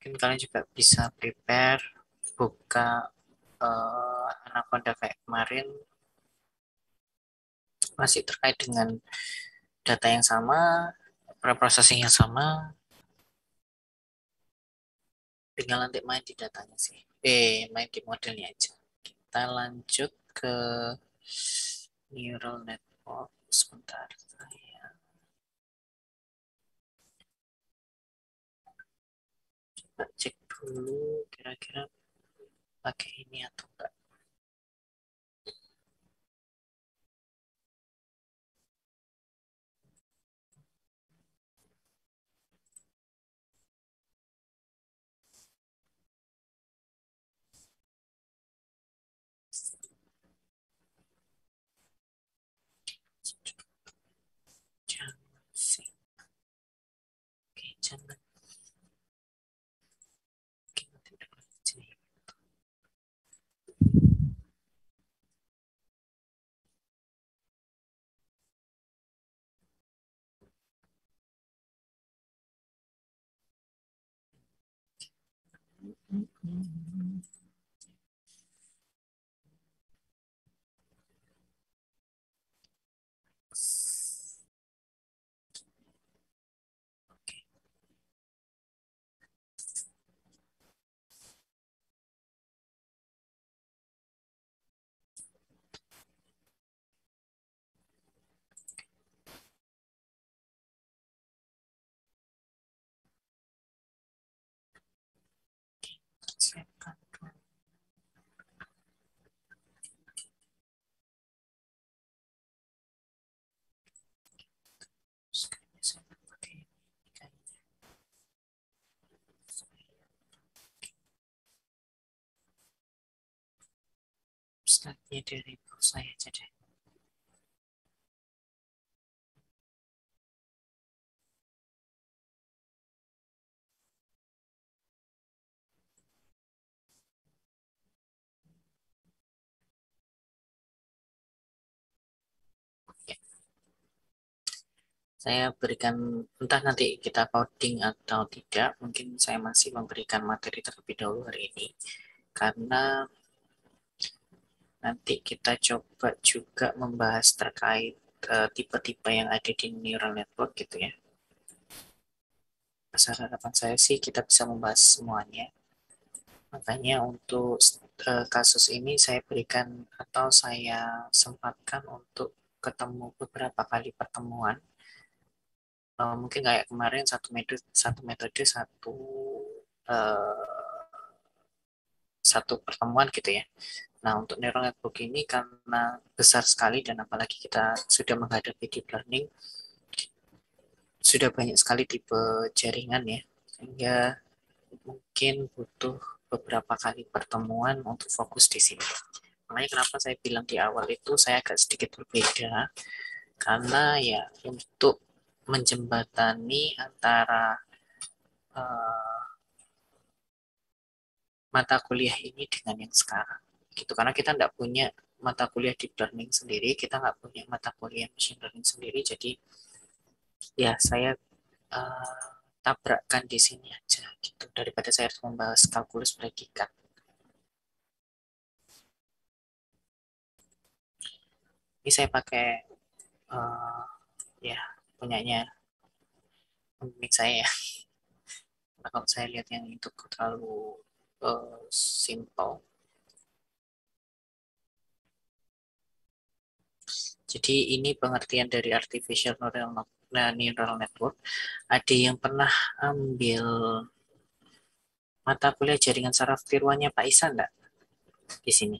Mungkin kalian juga bisa prepare buka Anaconda kayak kemarin, masih terkait dengan data yang sama, preprocessing yang sama, tinggal nanti main di datanya sih. Main di modelnya aja. Kita lanjut ke neural network. Sebentar, saya coba cek dulu kira-kira pakai ini atau enggak. Jangan sih. Oke, jangan. Kita tidak lanjut. Siapkan dulu. Sekarang saya pakai ini kayaknya. Slide-nya dari saya aja deh. Ya, saya berikan, entah nanti kita coding atau tidak, mungkin saya masih memberikan materi terlebih dahulu hari ini, karena nanti kita coba juga membahas terkait tipe-tipe yang ada di neural network gitu ya. Besar harapan saya sih kita bisa membahas semuanya. Makanya untuk kasus ini saya berikan atau saya sempatkan untuk ketemu beberapa kali pertemuan. Mungkin kayak kemarin satu metode satu pertemuan gitu ya. Nah, untuk neural network ini karena besar sekali dan apalagi kita sudah menghadapi deep learning, sudah banyak sekali tipe jaringan ya, sehingga mungkin butuh beberapa kali pertemuan untuk fokus di sini. Makanya kenapa saya bilang di awal itu saya agak sedikit berbeda, karena ya untuk menjembatani antara uh, mata kuliah ini dengan yang sekarang. Gitu, karena kita tidak punya mata kuliah deep learning sendiri, kita nggak punya mata kuliah machine learning sendiri, jadi ya saya uh, tabrakkan di sini aja gitu daripada saya harus membahas kalkulus predikat. Ini saya pakai uh, ya punyanya pembimbing saya ya. Nah, kalau saya lihat yang itu terlalu simple. Jadi ini pengertian dari artificial neural network. Ada yang pernah ambil mata kuliah jaringan saraf tiruannya Pak Isan enggak di sini?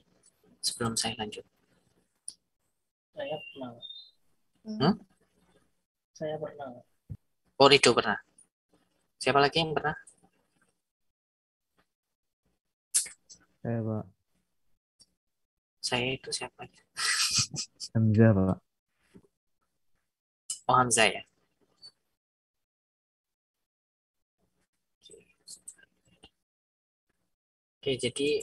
Sebelum saya lanjut. Saya pernah. Hmm? Saya pernah. Oh, Rido pernah. Siapa lagi yang pernah? Saya Pak. Saya itu siapa? Hamzah Pak. Oh, Hamzah ya. Oke, jadi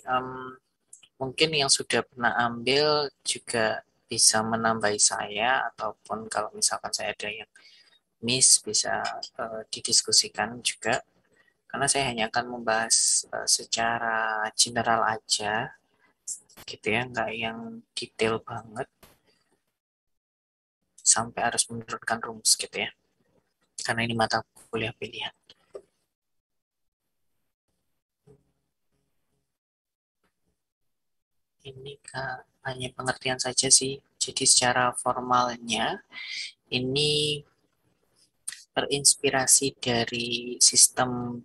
mungkin yang sudah pernah ambil juga bisa menambahi saya, ataupun kalau misalkan saya ada yang miss bisa didiskusikan juga. karena saya hanya akan membahas secara general aja, gitu ya, nggak yang detail banget sampai harus menurunkan rumus gitu ya, karena ini mata kuliah pilihan. Ini hanya pengertian saja sih. Jadi secara formalnya ini terinspirasi dari sistem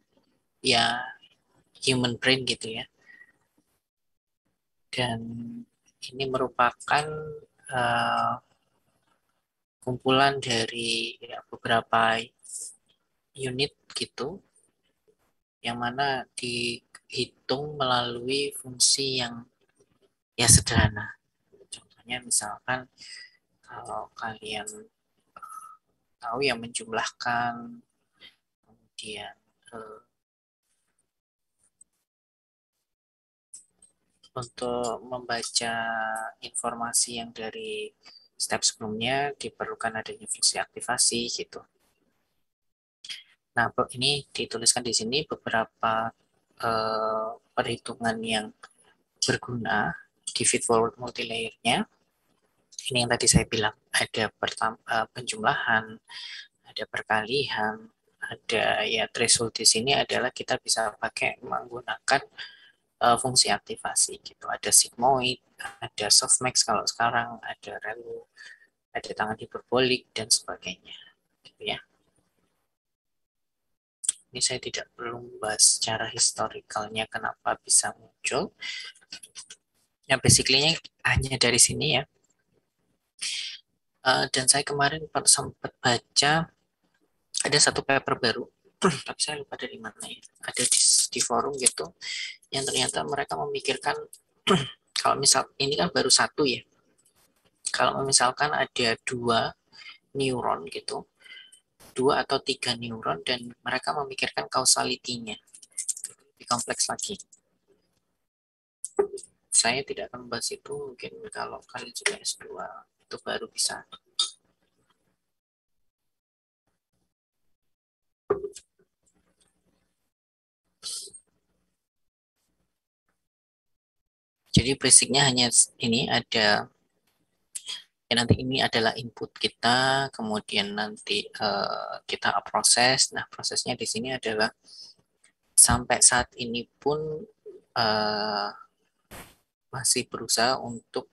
ya human brain gitu ya. Dan ini merupakan uh, kumpulan dari ya, beberapa unit gitu, yang mana dihitung melalui fungsi yang ya sederhana. Contohnya misalkan kalau kalian tahu ya menjumlahkan, kemudian eh, untuk membaca informasi yang dari step sebelumnya diperlukan adanya fungsi aktivasi gitu. Nah, ini dituliskan di sini beberapa perhitungan yang berguna di feedforward multilayer-nya. Ini yang tadi saya bilang, ada penjumlahan, ada perkalian, ada ya threshold. Di sini adalah kita bisa pakai menggunakan fungsi aktivasi gitu. Ada sigmoid, ada softmax kalau sekarang, ada relu, ada tangan hiperbolik dan sebagainya. Gitu ya. Ini saya tidak perlu membahas secara historikalnya kenapa bisa muncul. Ya basically-nya hanya dari sini ya. Dan saya kemarin sempat baca ada satu paper baru, tapi saya lupa dari mana ya. Ada di forum gitu, yang ternyata mereka memikirkan kalau misal ini kan baru satu ya. Kalau misalkan ada dua neuron gitu, dua atau tiga neuron, dan mereka memikirkan causality-nya. Lebih kompleks lagi. Saya tidak akan membahas itu, mungkin kalau kalian sudah S2 itu baru bisa. Jadi basicnya hanya ini, ada ya, nanti ini adalah input kita, kemudian nanti kita proses. Nah, prosesnya di sini adalah sampai saat ini pun uh, masih berusaha untuk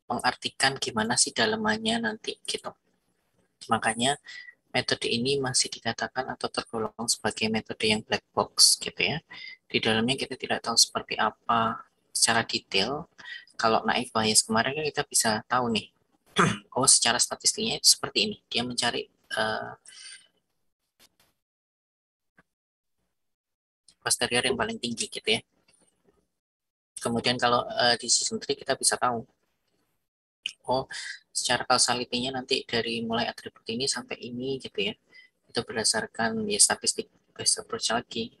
mengartikan gimana sih dalemannya nanti gitu. Makanya metode ini masih dikatakan atau tergolong sebagai metode yang black box gitu ya. Di dalamnya kita tidak tahu seperti apa secara detail. Kalau naif bias kemarin kan kita bisa tahu nih, oh secara statistiknya itu seperti ini. Dia mencari posterior yang paling tinggi gitu ya. Kemudian kalau di season 3 kita bisa tahu, oh secara causality-nya nanti dari mulai atribut ini sampai ini gitu ya. Itu berdasarkan ya statistik based approach lagi.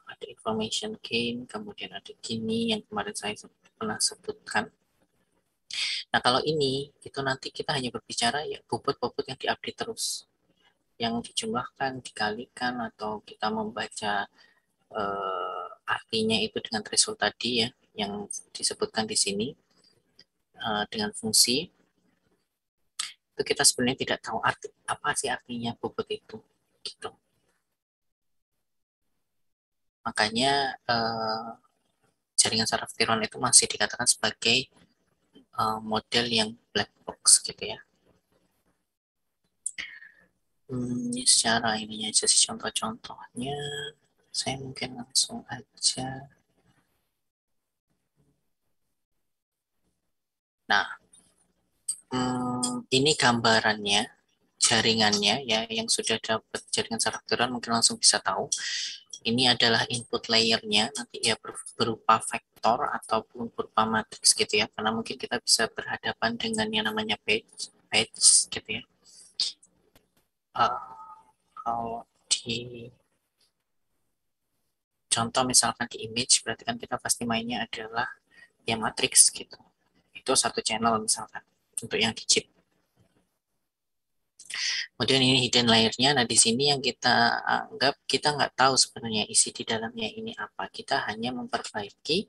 Ada information gain, kemudian ada gini yang kemarin saya pernah sebutkan. Nah kalau ini itu nanti kita hanya berbicara ya bobot-bobot yang diupdate terus, yang dijumlahkan, dikalikan, atau kita membaca artinya itu dengan threshold tadi ya, yang disebutkan di sini dengan fungsi. Itu kita sebenarnya tidak tahu apa sih artinya bobot itu gitu. Makanya jaringan saraf tiron itu masih dikatakan sebagai model yang black box gitu ya. Ini secara ininya aja sih contoh-contohnya. Saya mungkin langsung aja. Nah, ini gambarannya, jaringannya ya, yang sudah dapat jaringan saraf tiron mungkin langsung bisa tahu. Ini adalah input layernya, nanti ya berupa vektor ataupun berupa matriks gitu ya, karena mungkin kita bisa berhadapan dengan yang namanya page gitu ya. Kalau di contoh misalkan di image, berarti kan kita pasti mainnya adalah ya matriks gitu. Itu satu channel misalkan untuk yang di chip. Kemudian ini hidden layer-nya. Nah, di sini yang kita anggap kita nggak tahu sebenarnya isi di dalamnya ini apa. Kita hanya memperbaiki,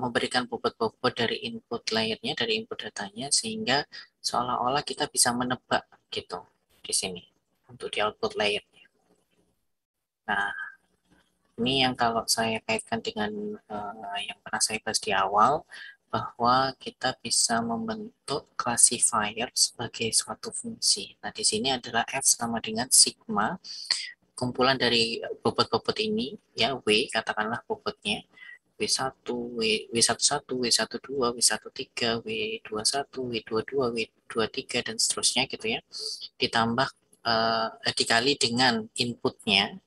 memberikan bobot-bobot dari input layernya, dari input datanya, sehingga seolah-olah kita bisa menebak gitu di sini untuk di output layernya. Nah, ini yang kalau saya kaitkan dengan yang pernah saya bahas di awal, bahwa kita bisa membentuk classifier sebagai suatu fungsi. Nah, di sini adalah F sama dengan sigma, kumpulan dari bobot-bobot ini, ya, W, katakanlah bobotnya, W1, W11, W12, W13, W21, W22, W23, dan seterusnya gitu ya, ditambah dikali dengan inputnya.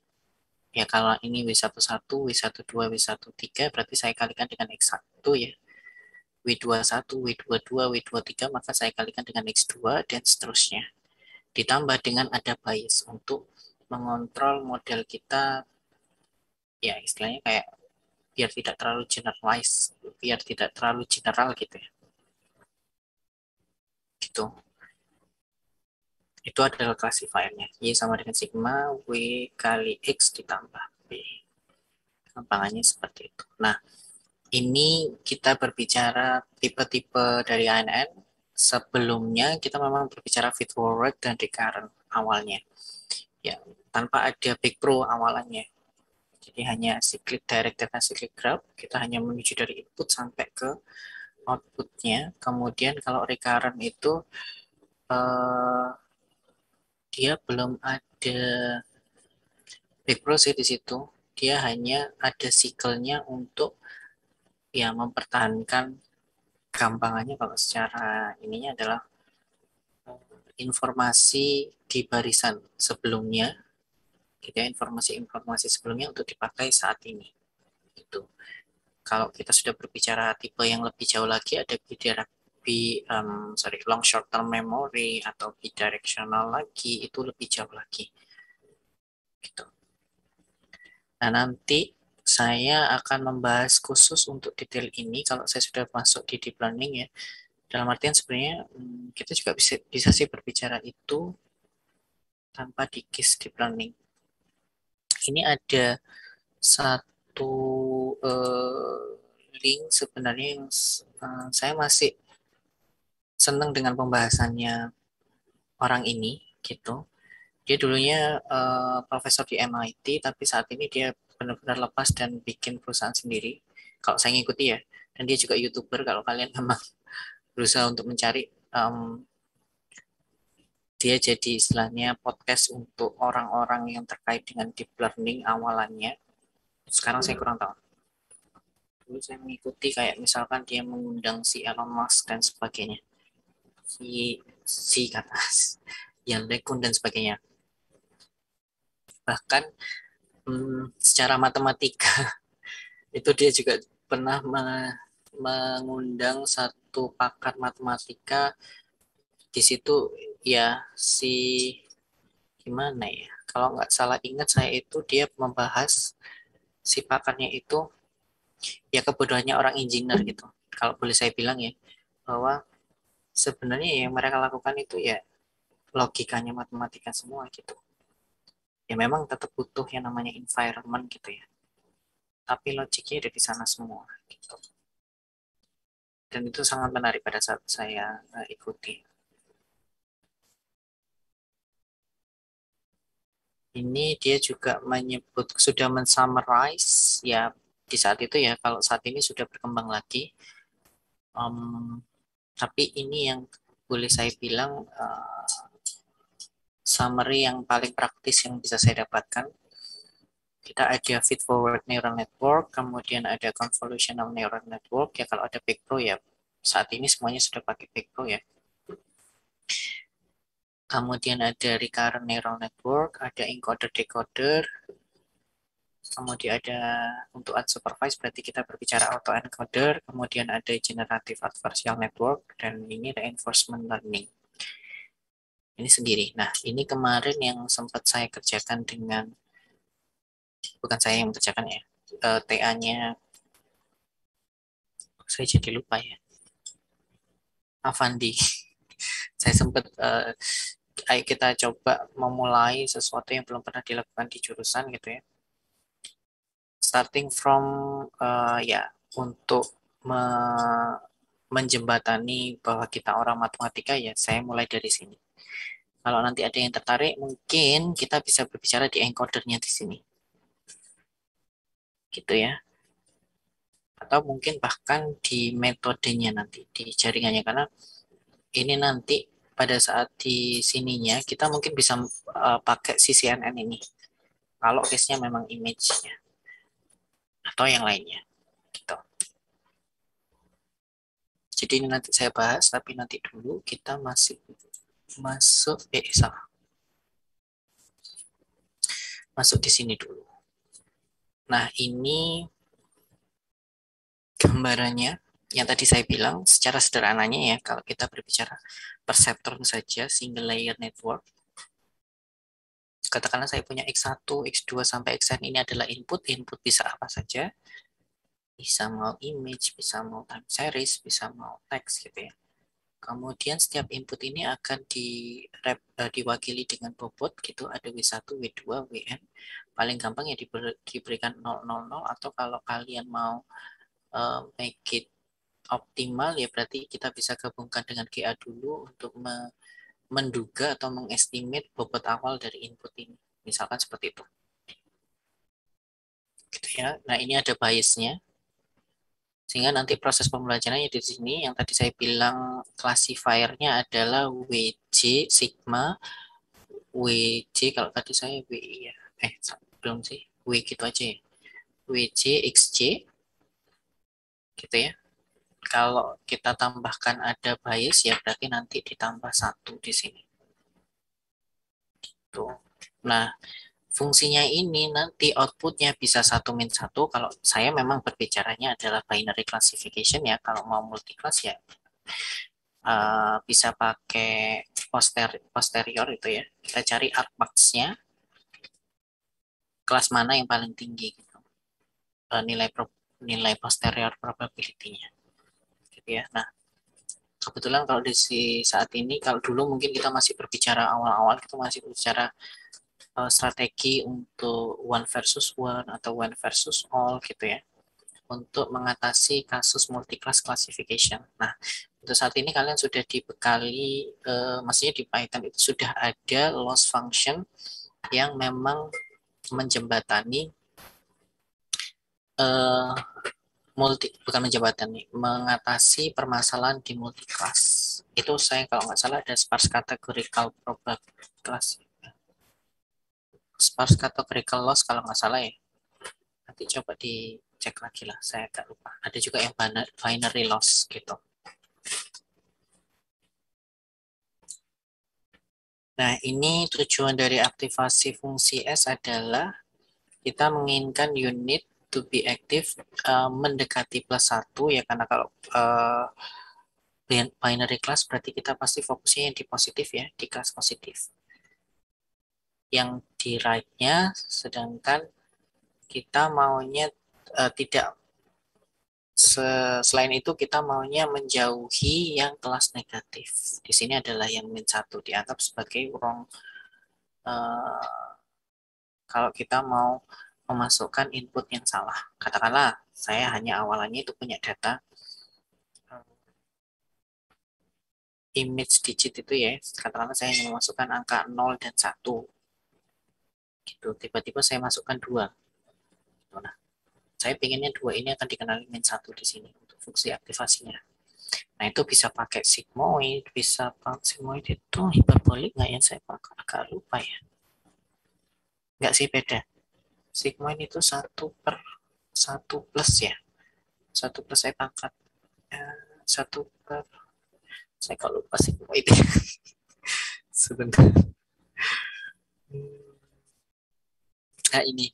Ya, kalau ini W11, W12, W13, berarti saya kalikan dengan X1 ya. W21, W22, W23, maka saya kalikan dengan X2, dan seterusnya. Ditambah dengan ada bias untuk mengontrol model kita, ya istilahnya kayak biar tidak terlalu generalize, biar tidak terlalu general gitu ya. Gitu. Itu adalah classifiernya. Y sama dengan sigma W kali X ditambah B. Gampangannya seperti itu. Nah, ini kita berbicara tipe-tipe dari ANN. Sebelumnya kita memang berbicara feed forward dan recurrent awalnya. Ya, tanpa ada big pro awalannya. Jadi hanya cyclic directed dan cyclic graph. Kita hanya menuju dari input sampai ke outputnya. Kemudian kalau recurrent itu dia belum ada big pro sih di situ. Dia hanya ada cycle-nya untuk ya mempertahankan gampangannya kalau secara ininya adalah informasi di barisan sebelumnya, gitu ya, informasi-informasi sebelumnya untuk dipakai saat ini. Gitu. Kalau kita sudah berbicara tipe yang lebih jauh lagi, ada long short term memory atau bidirectional lagi, itu lebih jauh lagi. Gitu. Nah, nanti saya akan membahas khusus untuk detail ini kalau saya sudah masuk di deep learning ya. Dalam artian sebenarnya kita juga bisa sih berbicara itu tanpa di case deep learning. Ini ada satu link sebenarnya yang saya masih senang dengan pembahasannya orang ini gitu. Dia dulunya profesor di MIT, tapi saat ini dia benar-benar lepas dan bikin perusahaan sendiri. Kalau saya ngikuti ya, dan dia juga YouTuber. Kalau kalian memang berusaha untuk mencari, dia jadi istilahnya podcast untuk orang-orang yang terkait dengan deep learning awalannya. Sekarang saya kurang tahu. Dulu saya mengikuti kayak misalkan dia mengundang si Elon Musk dan sebagainya. Si kata Yan LeCun dan sebagainya. Bahkan secara matematika itu dia juga pernah mengundang satu pakar matematika. Di situ ya si gimana ya, kalau nggak salah ingat saya itu dia membahas si pakarnya itu ya kebodohannya orang engineer gitu, kalau boleh saya bilang ya, bahwa sebenarnya yang mereka lakukan itu ya logikanya matematika semua gitu. Ya memang tetap butuh yang namanya environment gitu ya, tapi logiknya ada di sana semua gitu. Dan itu sangat menarik pada saat saya ikuti. Ini dia juga menyebut sudah mensummarize ya di saat itu ya, kalau saat ini sudah berkembang lagi. Tapi ini yang boleh saya bilang summary yang paling praktis yang bisa saya dapatkan. Kita ada feed forward neural network, kemudian ada convolutional neural network ya, kalau ada Big-Pro ya saat ini semuanya sudah pakai Big-Pro ya. Kemudian ada recurrent neural network, ada encoder decoder, kemudian ada untuk unsupervised berarti kita berbicara autoencoder, kemudian ada generative adversarial network, dan ini reinforcement learning. Ini sendiri. Nah, ini kemarin yang sempat saya kerjakan dengan, bukan saya yang mengerjakan ya, TA-nya, saya jadi lupa ya, Avandi. Saya sempat ayo kita coba memulai sesuatu yang belum pernah dilakukan di jurusan gitu ya. Starting from ya untuk menjembatani bahwa kita orang matematika ya saya mulai dari sini. Kalau nanti ada yang tertarik mungkin kita bisa berbicara di encodernya di sini. Gitu ya. Atau mungkin bahkan di metodenya nanti di jaringannya karena ini nanti pada saat di sininya kita mungkin bisa pakai CCNN ini. Kalau case-nya memang image-nya atau yang lainnya gitu. Jadi ini nanti saya bahas, tapi nanti dulu kita masuk salah. Masuk di sini dulu. Nah, ini gambarannya yang tadi saya bilang secara sederhananya ya, kalau kita berbicara perseptron saja, single layer network. Katakanlah saya punya X1, X2, sampai Xn ini adalah input. Input bisa apa saja. Bisa mau image, bisa mau time series, bisa mau text gitu ya. Kemudian setiap input ini akan diwakili dengan bobot gitu, ada W1, W2, Wn. Paling gampang ya diberikan 000 atau kalau kalian mau make it optimal ya berarti kita bisa gabungkan dengan GA dulu untuk menduga atau mengestimate bobot awal dari input ini. Misalkan seperti itu. Gitu ya. Nah, ini ada biasnya. Sehingga nanti proses pembelajarannya di sini yang tadi saya bilang classifiernya adalah WJ sigma WJ kalau tadi saya WI ya. Belum sih. W gitu aja ya. WJ XJ gitu ya. Kalau kita tambahkan ada bias ya berarti nanti ditambah 1 di sini. Tuh. Nah, fungsinya ini nanti outputnya bisa 1-1 kalau saya memang berbicaranya adalah binary classification ya. Kalau mau multiclass ya bisa pakai posterior itu ya. Kita cari argmax-nya kelas mana yang paling tinggi gitu. Nilai posterior probability-nya. Gitu ya. Nah, kebetulan kalau di saat ini kalau dulu mungkin kita masih berbicara awal-awal kita masih berbicara strategi untuk one versus one atau one versus all gitu ya. Untuk mengatasi kasus multiclass classification. Nah, untuk saat ini kalian sudah dibekali, maksudnya di Python itu sudah ada loss function yang memang menjembatani, bukan menjembatani, mengatasi permasalahan di multiclass. Itu saya kalau nggak salah ada sparse categorical class, sparse categorical loss kalau nggak salah ya. Nanti coba dicek lagi lah, saya agak lupa. Ada juga yang binary loss gitu. Nah, ini tujuan dari aktivasi fungsi S adalah kita menginginkan unit to be active mendekati +1 ya, karena kalau binary class berarti kita pasti fokusnya yang di positif ya, di kelas positif. Yang di right-nya, sedangkan kita maunya tidak, selain itu kita maunya menjauhi yang kelas negatif. Di sini adalah yang -1 dianggap sebagai wrong kalau kita mau memasukkan input yang salah. Katakanlah saya hanya awalannya itu punya data image digit itu ya, katakanlah saya ingin memasukkan angka 0 dan 1. Gitu. Tiba-tiba saya masukkan 2. Nah, saya pinginnya 2 ini akan dikenali -1 di sini untuk fungsi aktivasinya. Nah, itu bisa pakai sigmoid, bisa pakai sigmoid itu hiperbolik nggak ya? Saya agak lupa ya. Nggak sih, beda. Sigmoid itu 1/1 plus ya. 1 plus saya pangkat 1 per, saya kalau lupa sigmoid. Sebentar. Nah, ini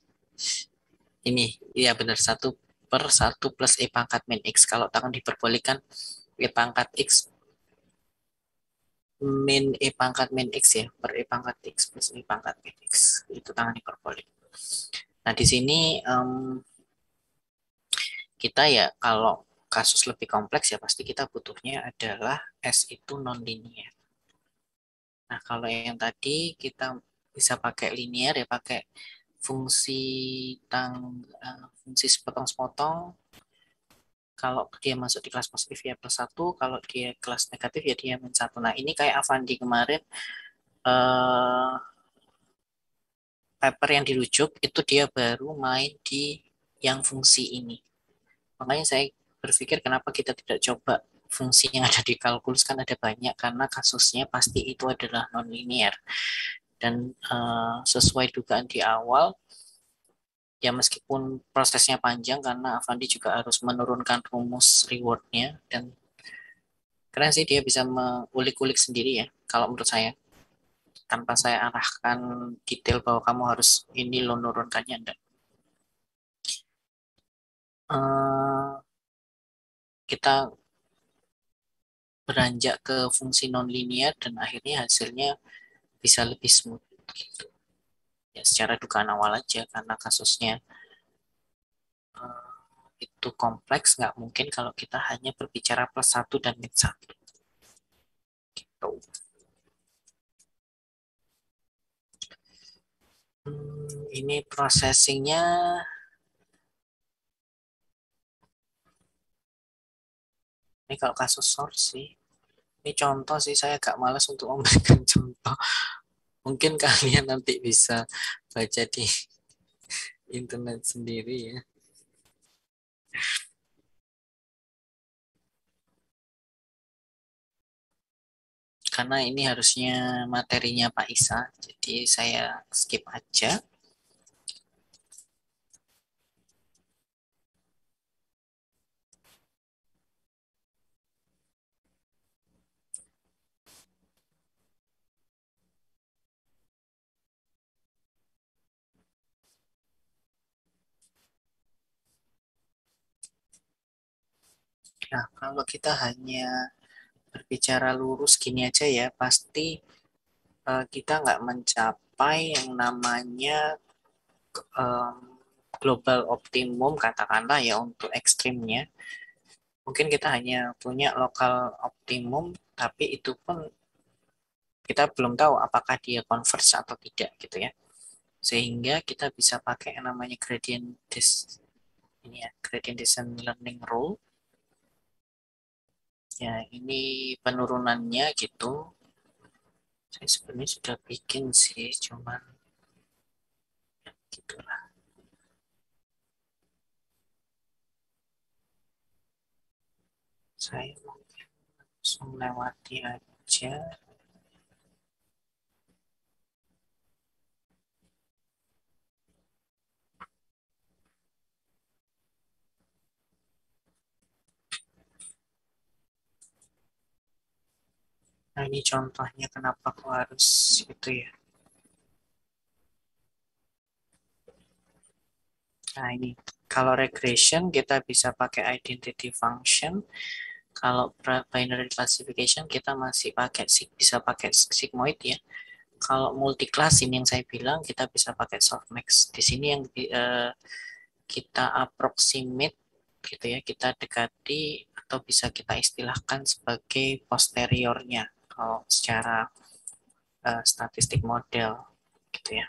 ya benar 1/1 plus E pangkat min X. Kalau tangan diperbolehkan E pangkat X min E pangkat min X ya, per E pangkat X plus E pangkat min X. Itu tangan hiperbolik. Nah, di sini kita ya kalau kasus lebih kompleks ya pasti kita butuhnya adalah S itu non-linear. Nah, kalau yang tadi kita bisa pakai linear ya, pakai fungsi fungsi sepotong-sepotong. Kalau dia masuk di kelas positif ya plus satu, kalau dia kelas negatif ya dia min satu. Nah, ini kayak Avandi kemarin eh, paper yang dirujuk itu dia baru main di yang fungsi ini. Makanya saya berpikir kenapa kita tidak coba fungsi yang ada di kalkulus, kan ada banyak, karena kasusnya pasti itu adalah non-linear. Dan sesuai dugaan di awal, ya meskipun prosesnya panjang karena Avandi juga harus menurunkan rumus rewardnya, dan keren sih dia bisa mengulik-ulik sendiri ya kalau menurut saya, tanpa saya arahkan detail bahwa kamu harus ini lo nurunkannya enggak. Eh, kita beranjak ke fungsi nonlinear dan akhirnya hasilnya bisa lebih smooth gitu. Ya secara dugaan awal aja karena kasusnya itu kompleks, nggak mungkin kalau kita hanya berbicara plus satu dan min satu gitu. Ini processingnya, ini kalau kasus source sih, ini contoh sih, saya agak malas untuk memberikan contoh. Mungkin kalian nanti bisa baca di internet sendiri ya. Karena ini harusnya materinya Pak Isa, jadi saya skip aja. Nah, kalau kita hanya berbicara lurus gini aja ya, pasti kita nggak mencapai yang namanya um, global optimum, katakanlah ya untuk ekstrimnya. Mungkin kita hanya punya lokal optimum, tapi itu pun kita belum tahu apakah dia converge atau tidak gitu ya. Sehingga kita bisa pakai yang namanya ini ya, gradient descent learning rule. Ya, ini penurunannya gitu. Saya sebenarnya sudah bikin sih, cuman ya, gitulah. Saya mungkin langsung lewati aja. Nah, ini contohnya kenapa aku harus itu ya. Nah, ini kalau regression kita bisa pakai identity function. Kalau binary classification kita masih pakai bisa pakai sigmoid ya. Kalau multi-class ini yang saya bilang kita bisa pakai softmax. Di sini yang kita approximate gitu ya, kita dekati atau bisa kita istilahkan sebagai posteriornya kalau secara statistik model gitu ya.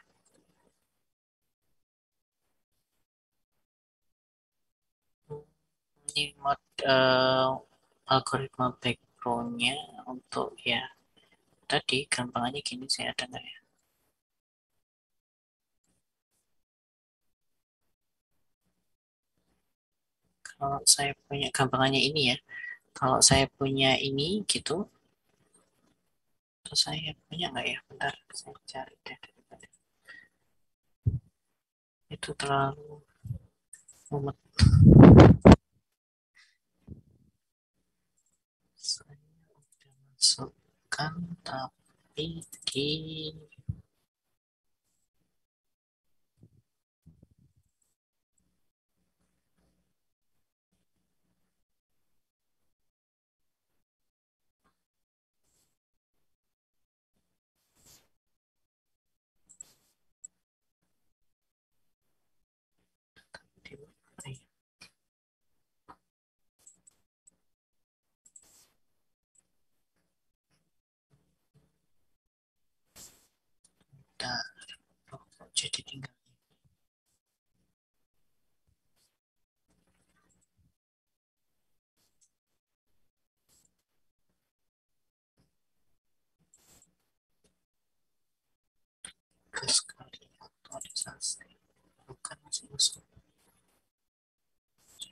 Ini algoritma backbone-nya untuk ya tadi gampangannya gini sih, ada nggak ya? Kalau saya punya gampangannya ini ya, kalau saya punya ini gitu, terus saya punya nggak ya? Bentar, saya cari deh. Itu terlalu mumet. Saya udah masukkan tapi di di mana ya?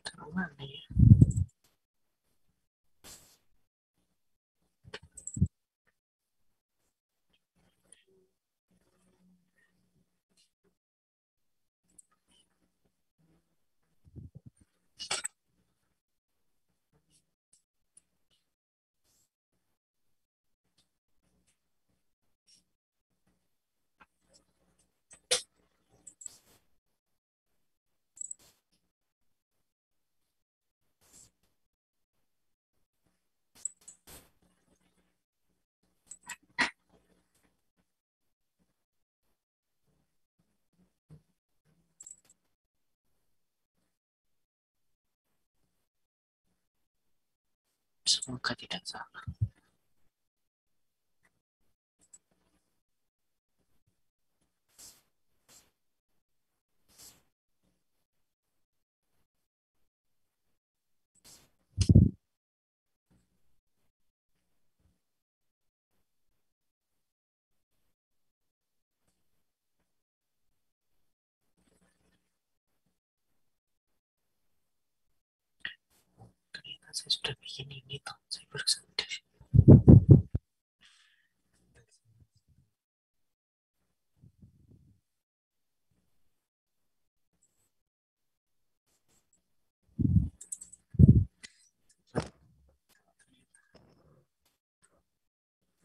Taruh mana ya? Semoga tidak salah. Ternyata saya sudah bikin ini toh. Saya baru sadar.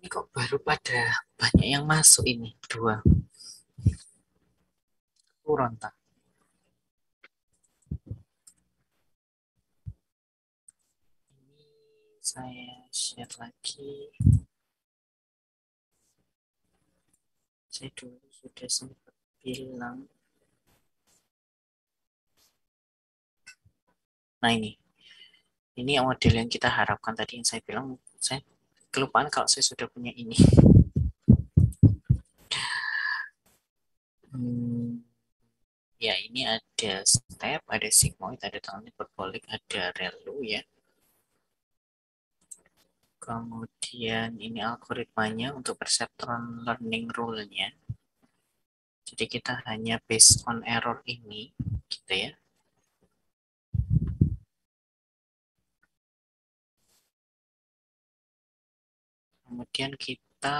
Ini kok baru pada banyak yang masuk ini. Dua. Kurang tak? Ini saya share lagi. Saya dulu sudah sempat bilang. Nah ini yang model yang kita harapkan tadi yang saya bilang. Saya kelupaan kalau saya sudah punya ini. Ya ini ada step, ada sigmoid, ada tangan hiperbolik, ada relu ya. Kemudian ini algoritmanya untuk perceptron learning rule-nya. Jadi kita hanya based on error ini, gitu ya. Kemudian kita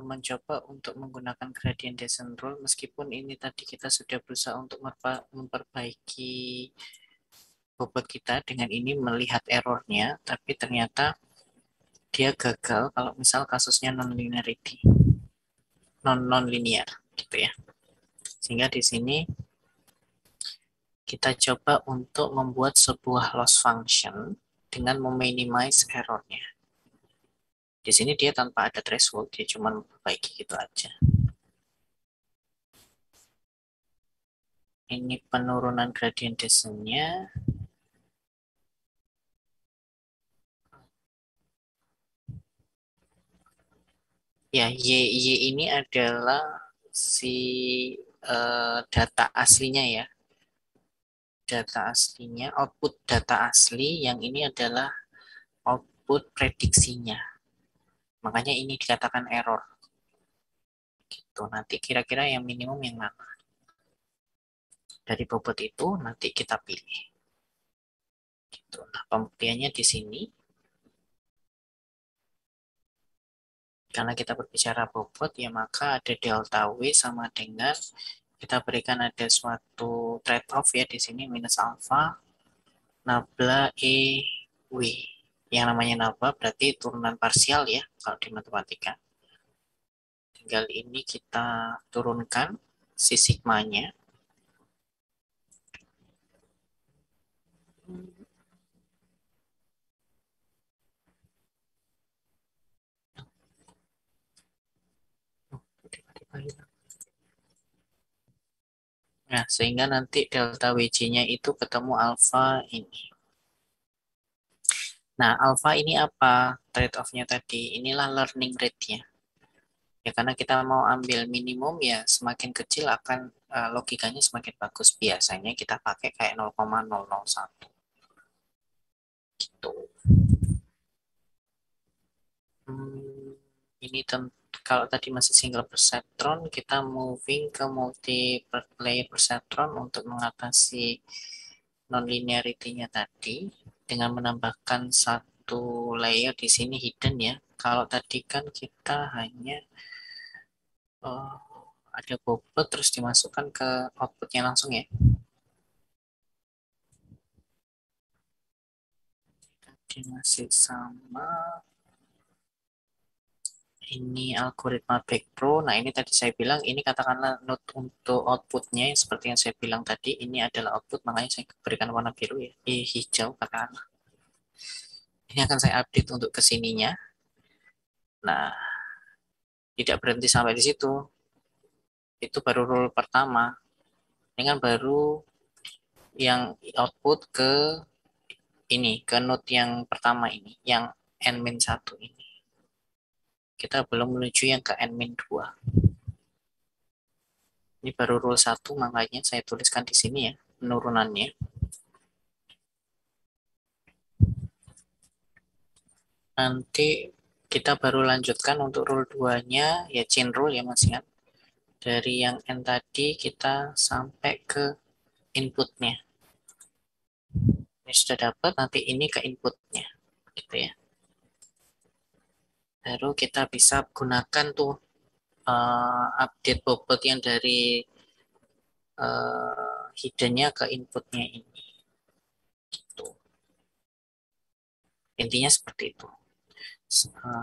mencoba untuk menggunakan gradient descent rule, meskipun ini tadi kita sudah berusaha untuk memperbaiki bobot kita dengan ini melihat errornya, tapi ternyata dia gagal kalau misal kasusnya non-linearity, non-linear, gitu ya. Sehingga di sini kita coba untuk membuat sebuah loss function dengan meminimize errornya. Di sini dia tanpa ada threshold, dia cuma memperbaiki gitu aja. Ini penurunan gradient descent-nya. Ya, Y ini adalah si data aslinya ya. Data aslinya, output data asli, yang ini adalah output prediksinya. Makanya ini dikatakan error. Gitu. Nanti kira-kira yang minimum yang mana? Dari bobot itu nanti kita pilih. Gitu. Nah, pembuktiannya di sini. Karena kita berbicara bobot, ya maka ada delta W sama dengan kita berikan ada suatu trade-off ya di sini minus alpha nabla E W. Yang namanya nabla berarti turunan parsial ya kalau di matematika. Tinggal ini kita turunkan si sigmanya. Nah, sehingga nanti delta WJ-nya itu ketemu alpha ini. Nah, alpha ini apa trade-off-nya tadi? Inilah learning rate-nya. Ya, karena kita mau ambil minimum ya semakin kecil akan logikanya semakin bagus. Biasanya kita pakai kayak 0,001. Gitu. Ini tentu Kalau tadi masih single perceptron, kita moving ke multi layer perceptron untuk mengatasi non-linearity-nya tadi dengan menambahkan satu layer di sini hidden ya. Kalau tadi kan kita hanya ada bobot terus dimasukkan ke outputnya langsung ya. Tadi masih sama. Ini algoritma Backpro. Nah, ini tadi saya bilang, ini katakanlah node untuk outputnya, seperti yang saya bilang tadi, ini adalah output, makanya saya berikan warna biru ya, hijau katakanlah. Ini akan saya update untuk kesininya. Nah, tidak berhenti sampai di situ. Itu baru rule pertama. Ini kan baru yang output ke ini, ke node yang pertama ini, yang n-1 ini. Kita belum menuju yang ke n-2. Ini baru rule 1, makanya saya tuliskan di sini ya, penurunannya. Nanti kita baru lanjutkan untuk rule 2-nya, ya chain rule ya Mas ya. Dari yang N tadi kita sampai ke inputnya. Ini sudah dapat, nanti ini ke inputnya. Gitu ya. Baru kita bisa gunakan tuh update bobot yang dari hiddennya ke inputnya ini. Gitu. Intinya seperti itu.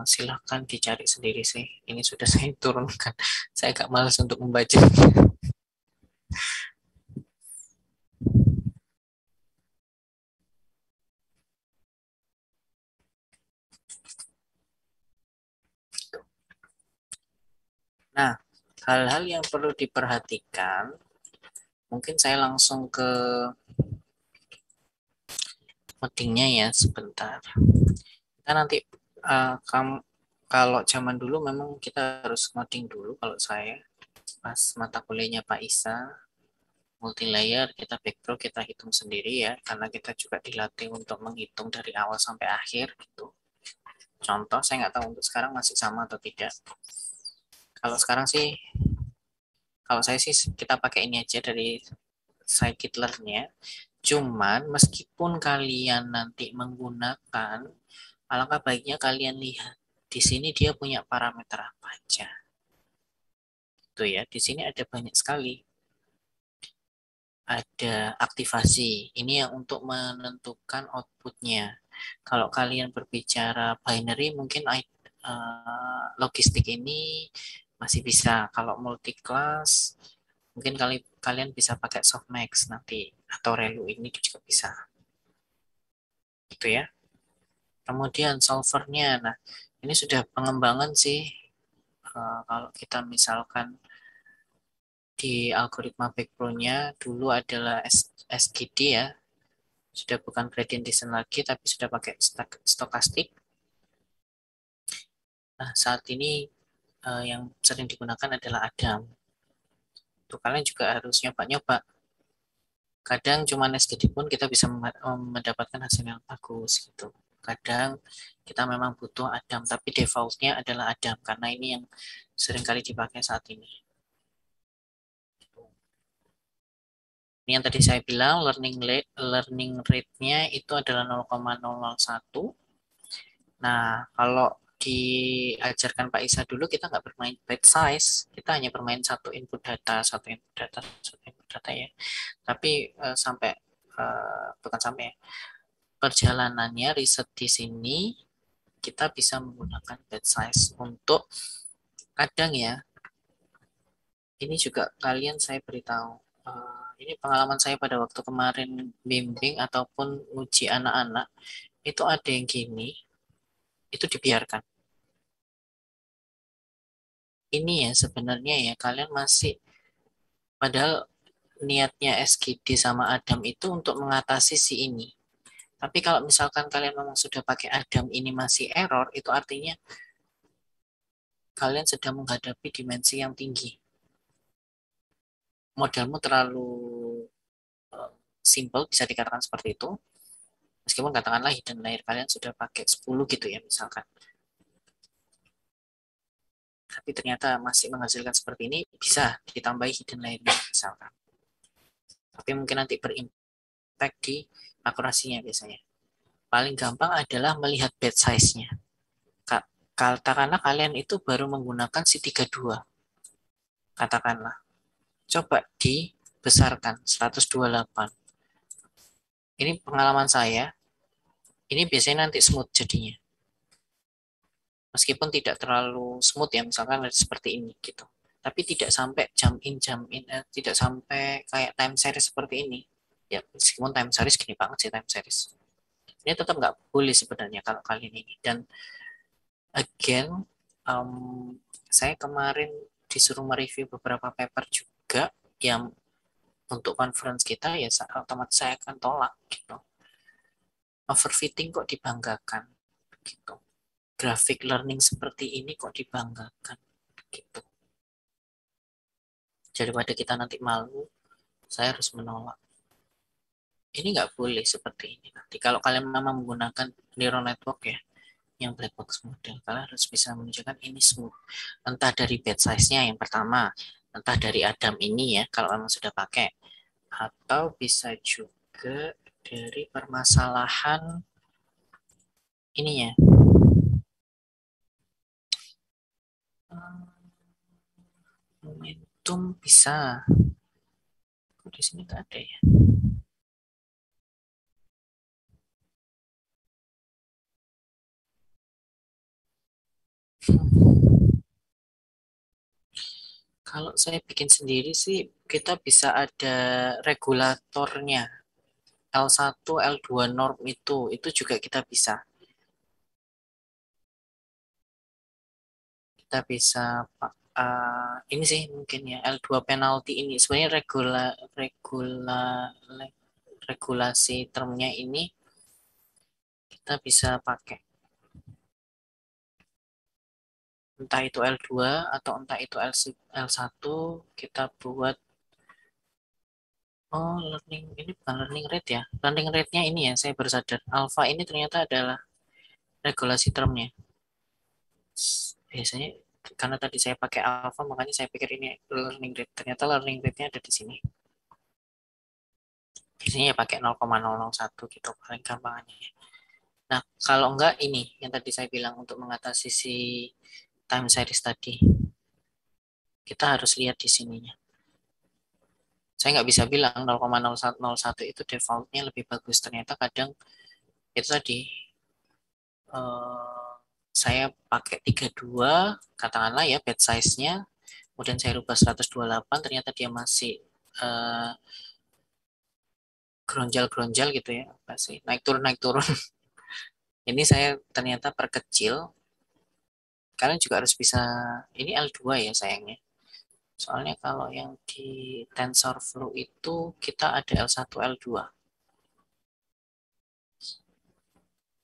Silahkan dicari sendiri sih. Ini sudah saya turunkan. Saya agak malas untuk membaca. Nah, hal-hal yang perlu diperhatikan, mungkin saya langsung ke codingnya ya sebentar. Kita nanti kalau zaman dulu memang kita harus coding dulu. Kalau saya pas mata kuliahnya Pak Isa, multi layer kita backpro kita hitung sendiri ya, karena kita juga dilatih untuk menghitung dari awal sampai akhir gitu. Contoh, saya nggak tahu untuk sekarang masih sama atau tidak. Kalau sekarang sih, kalau saya sih kita pakai ini aja dari scikit-learn-nya. Cuman meskipun kalian nanti menggunakan, alangkah baiknya kalian lihat di sini dia punya parameter apa aja. Itu ya, di sini ada banyak sekali. Ada aktivasi. Ini yang untuk menentukan outputnya. Kalau kalian berbicara binary, mungkin logistik ini masih bisa. Kalau multi class, mungkin kalian bisa pakai softmax nanti atau relu ini juga bisa. Gitu ya. Kemudian solvernya, nah ini sudah pengembangan sih. Kalau kita misalkan di algoritma backbone-nya dulu adalah SGD ya, sudah bukan gradient descent lagi, tapi sudah pakai stokastik. Nah saat ini yang sering digunakan adalah Adam. Tuh, kalian juga harus nyoba-nyoba. Kadang cuma SGD pun kita bisa mendapatkan hasil yang bagus gitu. Kadang kita memang butuh Adam, tapi defaultnya adalah Adam karena ini yang sering kali dipakai saat ini. Ini yang tadi saya bilang learning rate-nya itu adalah 0,001. Nah, kalau diajarkan Pak Isa dulu kita nggak bermain byte size, kita hanya bermain satu input data, satu input data, satu input data ya. Tapi sampai bukan sampai ya, perjalanannya riset di sini kita bisa menggunakan byte size untuk kadang ya. Ini juga kalian saya beritahu. Ini pengalaman saya pada waktu kemarin bimbing ataupun uji anak-anak itu ada yang gini, itu dibiarkan. Ini ya sebenarnya ya kalian masih padahal niatnya SGD sama Adam itu untuk mengatasi si ini. Tapi kalau misalkan kalian memang sudah pakai Adam ini masih error, itu artinya kalian sedang menghadapi dimensi yang tinggi. Modelmu terlalu simple, bisa dikatakan seperti itu. Meskipun katakanlah hidden layer kalian sudah pakai 10 gitu ya misalkan. tapi ternyata masih menghasilkan seperti ini, bisa ditambahi hidden learning misalkan. Tapi mungkin nanti berimpact di akurasinya biasanya. Paling gampang adalah melihat batch size-nya. Katakanlah kalian itu baru menggunakan si 32. Katakanlah. Coba dibesarkan 128. Ini pengalaman saya. Ini biasanya nanti smooth jadinya. Meskipun tidak terlalu smooth ya, misalkan seperti ini gitu. Tapi tidak sampai jump in, tidak sampai kayak time series seperti ini. Ya, meskipun time series gini banget sih time series. Ini tetap nggak boleh sebenarnya kalau kalian ini. Dan again, saya kemarin disuruh mereview beberapa paper juga yang untuk conference kita, ya otomatis saya akan tolak gitu. Overfitting kok dibanggakan gitu. Graphic learning seperti ini kok dibanggakan gitu. Daripada kita nanti malu, saya harus menolak. Ini nggak boleh seperti ini. Nanti kalau kalian memang menggunakan neural network ya, yang black box model, kalian harus bisa menunjukkan ini smooth. Entah dari batch size-nya yang pertama, entah dari Adam ini ya, kalau memang sudah pakai. Atau bisa juga dari permasalahan ininya. Momentum bisa. Di sini nggak ada ya. Kalau saya bikin sendiri sih, kita bisa ada regulatornya. L1, L2 norm itu juga kita bisa. Kita bisa ini sih mungkin ya L2 penalti ini sebenarnya regulasi termnya ini kita bisa pakai. Entah itu L2 atau entah itu L1 kita buat learning ini bukan learning rate ya. Learning rate-nya ini ya saya baru sadar. Alpha ini ternyata adalah regulasi termnya. Biasanya karena tadi saya pakai alpha makanya saya pikir ini learning rate. Ternyata learning rate-nya ada di sini. Biasanya ya pakai 0,001 gitu paling gampangnya. Nah, kalau enggak ini yang tadi saya bilang untuk mengatasi si time series tadi. Kita harus lihat di sininya. Saya nggak bisa bilang 0,01 itu defaultnya lebih bagus. Ternyata kadang itu tadi saya pakai 32 katakanlah ya batch size-nya, kemudian saya rubah 128, ternyata dia masih geronjal-geronjal gitu ya, apa sih, naik turun. Ini saya ternyata perkecil. Kalian juga harus bisa, ini L2 ya sayangnya. Soalnya kalau yang di TensorFlow itu kita ada L1, L2.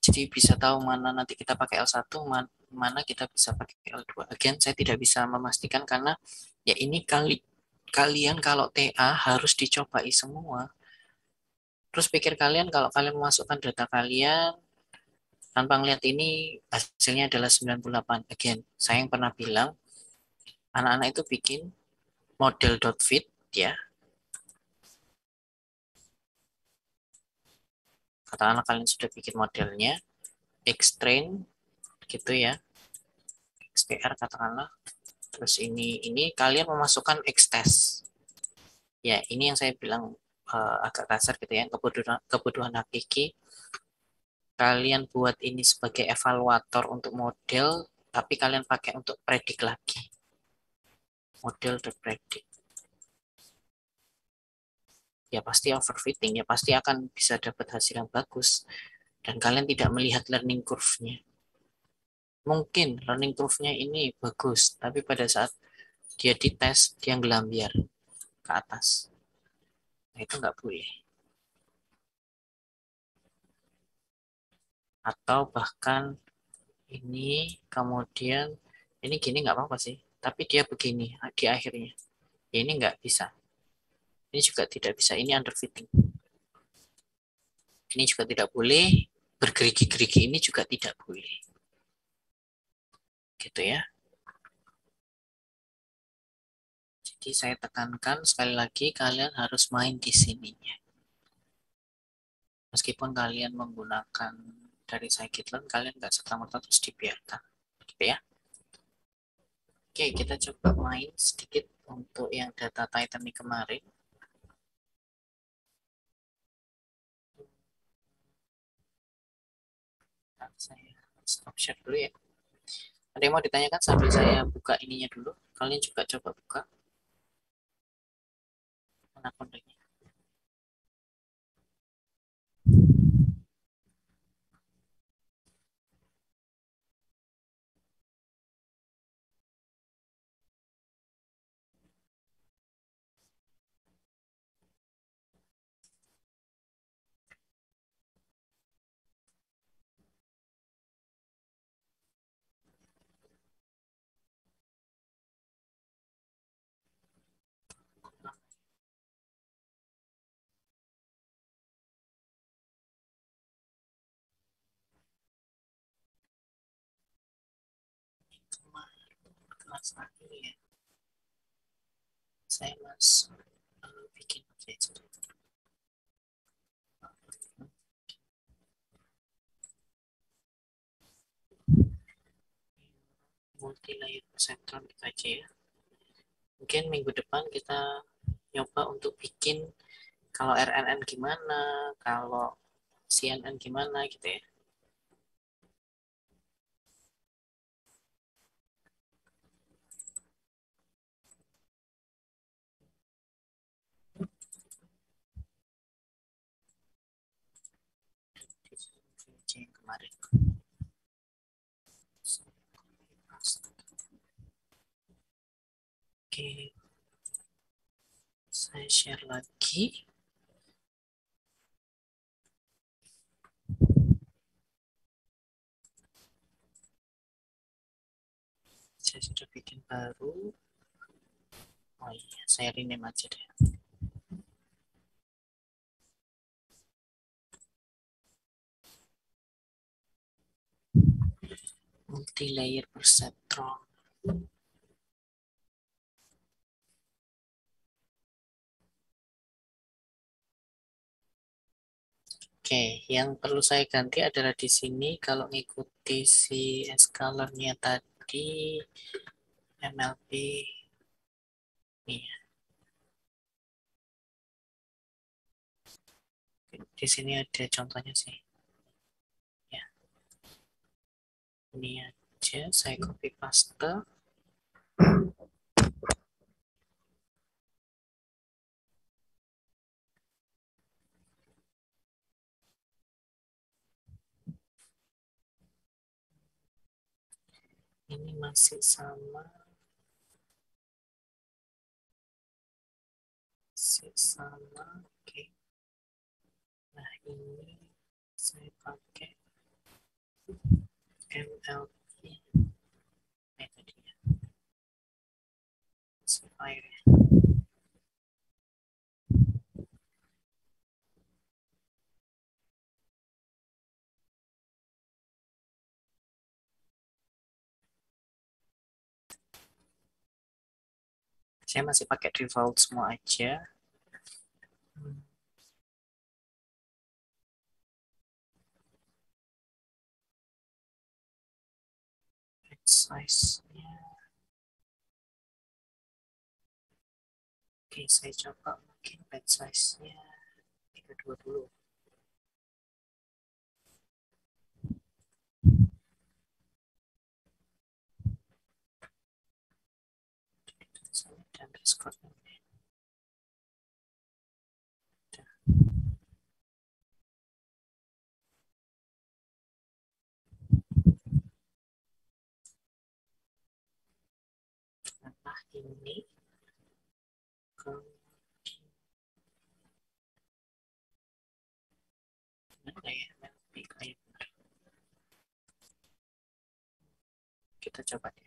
Jadi bisa tahu mana nanti kita pakai L1, mana kita bisa pakai L2. Again, saya tidak bisa memastikan karena ya ini kalian kalau TA harus dicobai semua. Terus pikir kalian kalau kalian memasukkan data kalian tanpa ngeliat ini hasilnya adalah 98. Again, saya yang pernah bilang anak-anak itu bikin model.fit ya. Katakanlah kalian sudah bikin modelnya, X-train gitu ya. XPR katakanlah. Terus ini kalian memasukkan X-test. Ya, ini yang saya bilang agak kasar gitu ya, kebutuhan hakiki. Kalian buat ini sebagai evaluator untuk model, tapi kalian pakai untuk predik lagi. Model to predict. Ya pasti overfitting, ya pasti akan bisa dapat hasil yang bagus. Dan kalian tidak melihat learning curve-nya. Mungkin learning curve-nya ini bagus, tapi pada saat dia dites, dia ngelambiar ke atas. Nah, itu nggak boleh. Atau bahkan ini kemudian ini gini nggak apa-apa sih, tapi dia begini di akhirnya. Ya, ini nggak bisa. Ini juga tidak bisa. Ini underfitting. Ini juga tidak boleh. Bergerigi-gerigi ini juga tidak boleh. Gitu ya. Jadi saya tekankan sekali lagi, kalian harus main di sininya. Meskipun kalian menggunakan dari scikit-learn, kalian nggak serta-merta terus dibiarkan. Gitu ya. Oke, kita coba main sedikit untuk yang data Titan kemarin. Saya stop share dulu ya. Ada yang mau ditanyakan sambil saya buka ininya dulu? Kalian juga coba buka. Mana kontennya? Kelas lagi ya. Saya masuk bikin aja. Multi layer persentron aja ya. Mungkin minggu depan kita nyoba untuk bikin kalau RNN gimana, kalau CNN gimana gitu ya. Yang kemarin. Oke, saya share lagi. Saya sudah bikin baru. Oh iya, saya rename aja deh. Multi layer perceptron. Oke, yang perlu saya ganti adalah di sini kalau ngikuti si scalar-nya tadi MLP nih. Di sini ada contohnya sih. Ya, ini aja saya copy paste. Ini masih sama. Oke. Nah, ini saya pakai MLP. Nah, itu dia. File. Saya masih pakai default semua aja. Size-nya. Oke, saya coba mungkin batch size-nya 32 dulu. Dan Discord. Nah, ini ke mana ya? Kayak kita coba deh.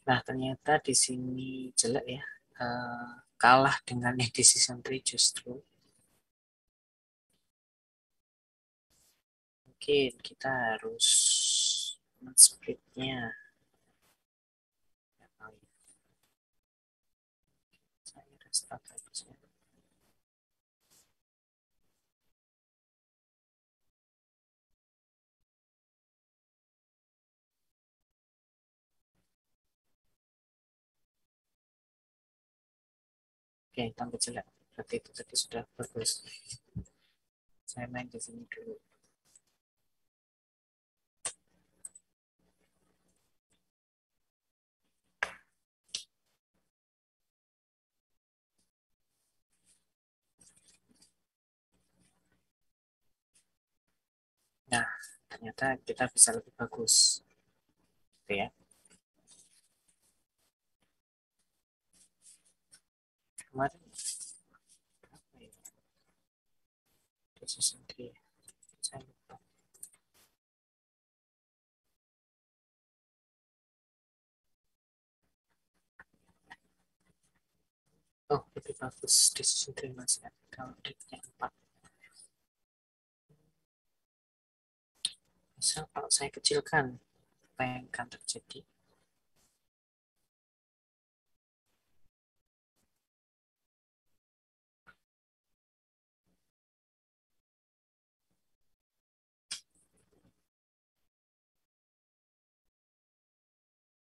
Nah, ternyata di sini jelek ya. Kalah dengan yang di season 3 justru. Mungkin kita harus men-splitnya. Saya restart aja. Oke, tambah jelek. Berarti itu tadi sudah bagus. Saya main di sini dulu. Nah, ternyata kita bisa lebih bagus. Gitu ya. Kemarin apa ya? Di season 3. Saya lupa. Oh, lebih bagus di season 3 masih ada. Kalau di 4. Misal kalau saya kecilkan, apa yang akan terjadi?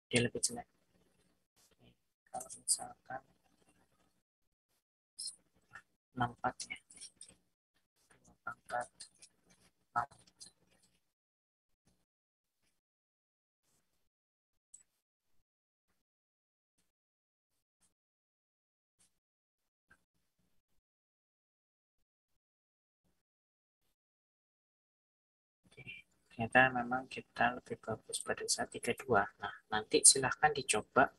Dia lebih jelek. Oke, kalau misalkan 64 ya. 2 pangkat 6. Oke, ternyata memang kita lebih bagus pada saat 32. Nah, nanti silahkan dicoba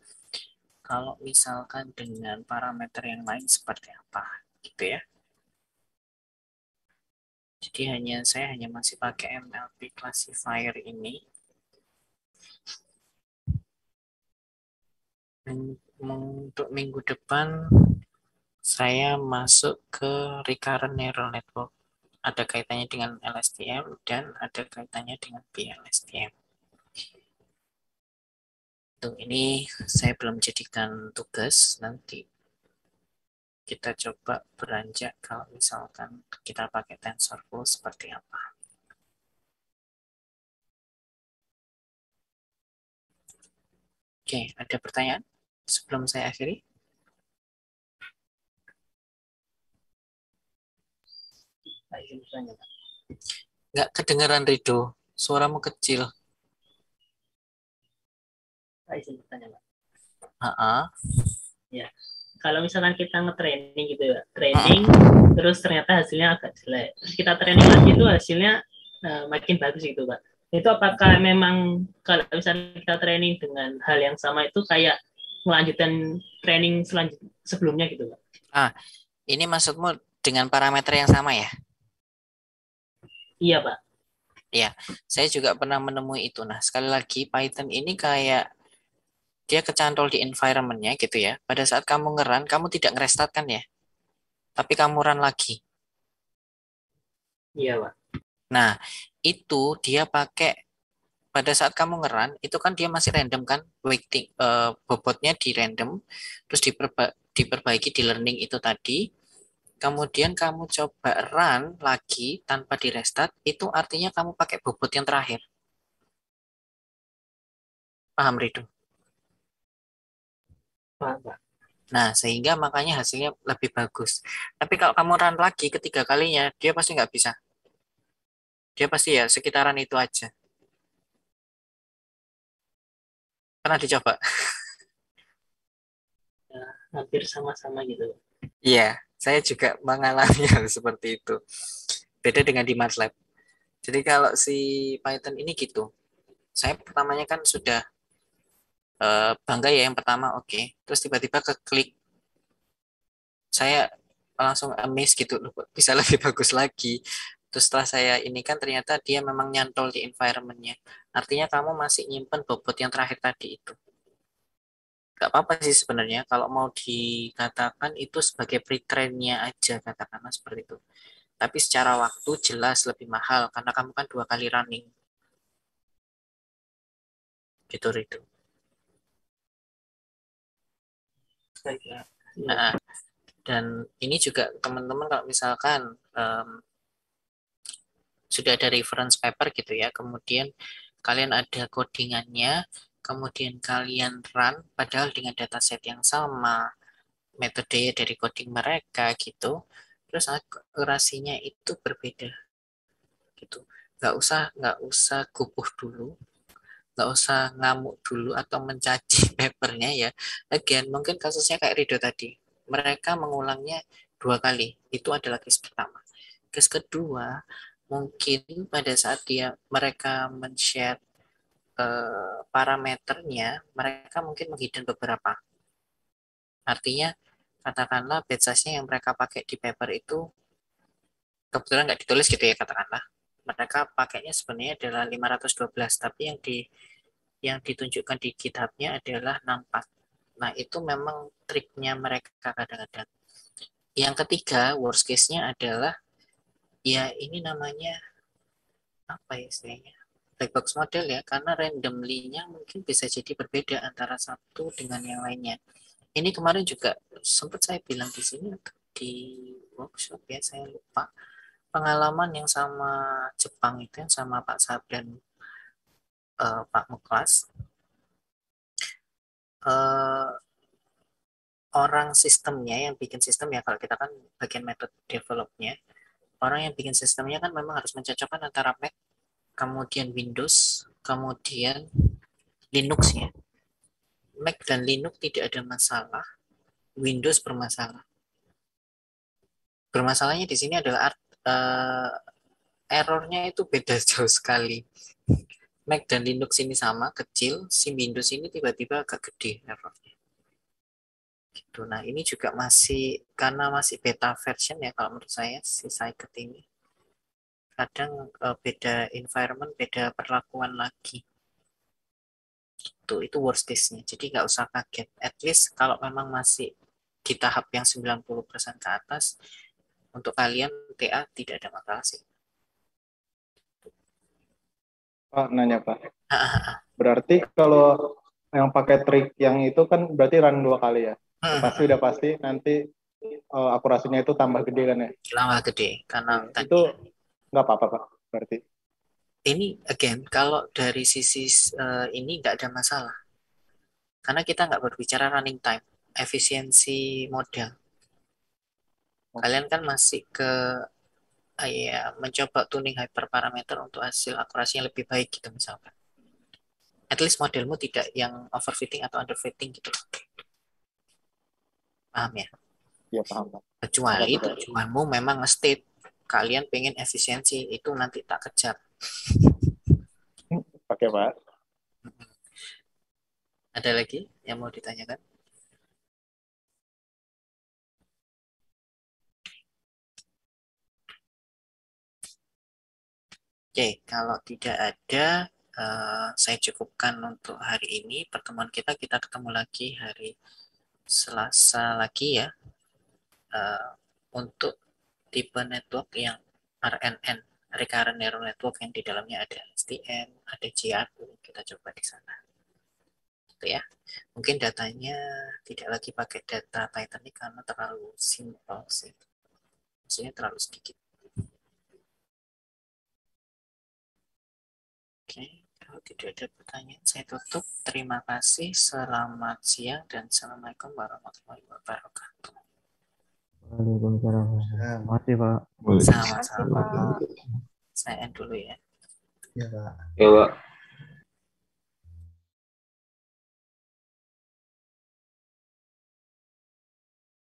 kalau misalkan dengan parameter yang lain seperti apa, gitu ya. Jadi saya hanya masih pakai MLP classifier ini. Untuk minggu depan saya masuk ke recurrent neural network. Ada kaitannya dengan LSTM dan ada kaitannya dengan PLSTM. Untuk ini saya belum jadikan tugas, nanti kita coba beranjak kalau misalkan kita pakai TensorFlow seperti apa. Oke, ada pertanyaan sebelum saya akhiri? Pak izin bertanya, Pak. Nggak kedengeran, Rido. Suaramu kecil. Pak izin bertanya, Pak. Ya. Kalau misalkan kita nge-training gitu ya, training terus ternyata hasilnya agak jelek. Terus kita training lagi itu hasilnya makin bagus gitu, Pak. Itu apakah memang kalau misalnya kita training dengan hal yang sama itu kayak melanjutkan training sebelumnya gitu, Pak? Ini maksudmu dengan parameter yang sama ya? Iya, Pak. Ya, saya juga pernah menemui itu. Nah, sekali lagi Python ini kayak dia kecantol di environment-nya gitu ya. Pada saat kamu nge-run, kamu tidak nge-restart kan ya? Tapi kamu run lagi. Iya, Pak. Nah, itu dia pakai pada saat kamu nge-run, itu kan dia masih random kan, waiting, bobotnya di random, terus diperbaiki di learning itu tadi. Kemudian kamu coba run lagi tanpa di restart, itu artinya kamu pakai bobot yang terakhir. Paham, Rido? Pak. Nah, sehingga makanya hasilnya lebih bagus. Tapi kalau kamu run lagi ketiga kalinya, dia pasti nggak bisa. Dia pasti ya sekitaran itu aja. Pernah dicoba? Ya, hampir sama-sama gitu. Iya, saya juga mengalami hal seperti itu. Beda dengan di MATLAB. Jadi kalau si Python ini gitu, saya pertamanya kan sudah bangga ya yang pertama, oke. Terus tiba-tiba keklik, saya langsung amazed gitu, loh, bisa lebih bagus lagi. Terus setelah saya ini kan ternyata dia memang nyantol di environment-nya. Artinya kamu masih nyimpen bobot yang terakhir tadi itu. nggak apa-apa sih sebenarnya kalau mau dikatakan itu sebagai pre-trainnya aja, katakanlah seperti itu. Tapi secara waktu jelas lebih mahal karena kamu kan 2 kali running gitu itu. Nah, dan ini juga teman-teman kalau misalkan sudah ada reference paper gitu ya, kemudian kalian ada codingannya, kemudian kalian run padahal dengan dataset yang sama, metode dari coding mereka gitu, terus akurasinya itu berbeda gitu. Nggak usah gupuh dulu, nggak usah ngamuk dulu atau mencaci papernya ya. Again, mungkin kasusnya kayak Rido tadi, mereka mengulangnya 2 kali, itu adalah case pertama. Case kedua, mungkin pada saat mereka men-share parameternya, mereka mungkin menghidden beberapa. Artinya, katakanlah batch size-nya yang mereka pakai di paper itu kebetulan nggak ditulis gitu ya, katakanlah. Mereka pakainya sebenarnya adalah 512, tapi yang ditunjukkan di GitHub-nya adalah 64. Nah, itu memang triknya mereka kadang-kadang. Yang ketiga, worst case-nya adalah, ya ini namanya, apa ya istilahnya, black box model ya, karena randomly-nya mungkin bisa jadi berbeda antara satu dengan yang lainnya. Ini kemarin juga sempat saya bilang di sini di workshop ya, saya lupa. Pengalaman yang sama Jepang itu, yang sama Pak Sabdan, Pak Muklas, orang sistemnya yang bikin sistem ya, kalau kita kan bagian metode developnya, orang yang bikin sistemnya kan memang harus mencocokkan antara Mac, kemudian Windows, kemudian Linux ya. Mac dan Linux tidak ada masalah, Windows bermasalah. Bermasalahnya di sini adalah errornya itu beda jauh sekali. Mac dan Linux ini sama, kecil, si Windows ini tiba-tiba agak gede errornya. Gitu. Nah, ini juga masih, karena masih beta version ya kalau menurut saya, si Scikit ini. Kadang beda environment, beda perlakuan lagi. Itu worst case-nya. Jadi nggak usah kaget. At least kalau memang masih di tahap yang 90% ke atas, untuk kalian TA tidak ada masalah sih. Pak, nanya Pak. Berarti kalau yang pakai trik yang itu kan berarti run 2 kali ya? Udah pasti nanti akurasinya itu tambah gede kan ya? Tambah gede karena itu nggak apa-apa Pak berarti. Ini again kalau dari sisi ini nggak ada masalah karena kita nggak berbicara running time, efisiensi model. Kalian kan masih ke ya mencoba tuning hyperparameter untuk hasil akurasi yang lebih baik gitu misalkan. At least modelmu tidak yang overfitting atau underfitting gitu. Paham ya? Iya paham Pak. Kecuali tujuanmu memang nge-state kalian pengen efisiensi, itu nanti tak kejar. Oke Pak. Ada lagi yang mau ditanyakan? Oke, kalau tidak ada, saya cukupkan untuk hari ini. Pertemuan kita ketemu lagi hari Selasa lagi ya. Untuk tipe network yang RNN, Recurrent Neural Network, yang di dalamnya ada STM, ada GRU, kita coba di sana. Gitu ya. Mungkin datanya tidak lagi pakai data Titanic karena terlalu simpel sih. Maksudnya terlalu sedikit. Oke, kalau tidak ada pertanyaan, saya tutup. Terima kasih, selamat siang, dan Assalamualaikum warahmatullahi wabarakatuh. Waalaikumsalam. Terima kasih Pak. Sama-sama. Saya end dulu ya. Ya Pak. Ya, Pak.